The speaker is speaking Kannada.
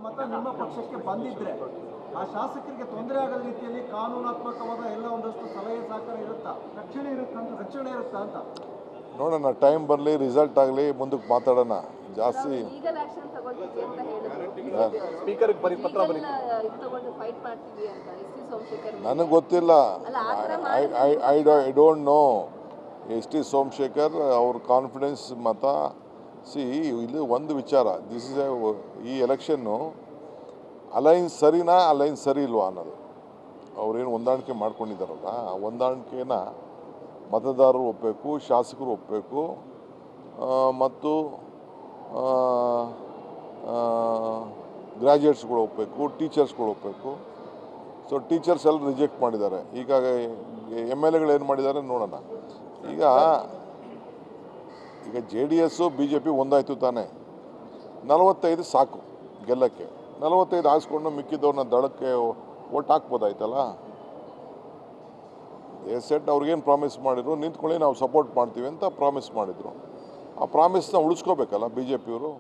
ಮತ ನಿಮ್ಮ ಪಕ್ಷಕ್ಕೆ ಬಂದಿದ್ರೆ ಆ ಶಾಸಕರಿಗೆ ತೊಂದರೆ ಆಗದ ರೀತಿಯಲ್ಲಿ ಕಾನೂನಾತ್ಮಕವಾದ ಎಲ್ಲ ಒಂದಷ್ಟು ಸಲಹೆ ಸಹಕಾರ ಇರುತ್ತಾ, ರಕ್ಷಣೆ ಇರುತ್ತಾ ಅಂತ ನೋಡೋಣ. ಟೈಮ್ ಬರಲಿ, ರಿಸಲ್ಟ್ ಆಗಲಿ, ಮುಂದಕ್ಕೆ ಮಾತಾಡೋಣ. ಜಾಸ್ತಿ ನನಗೆ ಗೊತ್ತಿಲ್ಲ. I don't know. S T Somashekhar ಅವ್ರ ಕಾನ್ಫಿಡೆನ್ಸ್ ಮತ. ಇಲ್ಲಿ ಒಂದು ವಿಚಾರ, ಈ ಎಲೆಕ್ಷನ್ನು ಅಲೈನ್ಸ್ ಸರಿನಾ ಅಲೈನ್ಸ್ ಸರಿ ಇಲ್ವಾ ಅನ್ನೋದು. ಅವ್ರೇನು ಹೊಂದಾಣಿಕೆ ಮಾಡ್ಕೊಂಡಿದ್ದಾರಲ್ಲ, ಆ ಹೊಂದಾಣಿಕೆನ ಮತದಾರರು ಒಪ್ಪಬೇಕು, ಶಾಸಕರು ಒಪ್ಪಬೇಕು, ಮತ್ತು ಗ್ರ್ಯಾಜುಯೇಟ್ಸ್ಗಳು ಒಪ್ಪಬೇಕು, ಟೀಚರ್ಸ್ಗಳು ಒಪ್ಪಬೇಕು. ಸೊ ಟೀಚರ್ಸ್ ಎಲ್ಲ ರಿಜೆಕ್ಟ್ ಮಾಡಿದ್ದಾರೆ. ಈಗ MLAಗಳು ಏನು ಮಾಡಿದ್ದಾರೆ ನೋಡೋಣ. ಈಗ JDS BJP ಒಂದಾಯಿತು ತಾನೇ. 45 ಸಾಕು ಗೆಲ್ಲಕ್ಕೆ. 45 ಹಾಕ್ಸ್ಕೊಂಡು ಮಿಕ್ಕಿದವ್ರನ್ನ ದಳಕ್ಕೆ ಓಟ್ ಹಾಕ್ಬೋದಾಯ್ತಲ್ಲ. ಸೆಟ್ ಅವ್ರಿಗೇನು ಪ್ರಾಮಿಸ್ ಮಾಡಿದ್ರು, ನಿಂತ್ಕೊಳ್ಳಿ ನಾವು ಸಪೋರ್ಟ್ ಮಾಡ್ತೀವಿ ಅಂತ ಪ್ರಾಮಿಸ್ ಮಾಡಿದರು. ಆ ಪ್ರಾಮಿಸ್ನ ಉಳಿಸ್ಕೋಬೇಕಲ್ಲ BJP ಅವರು.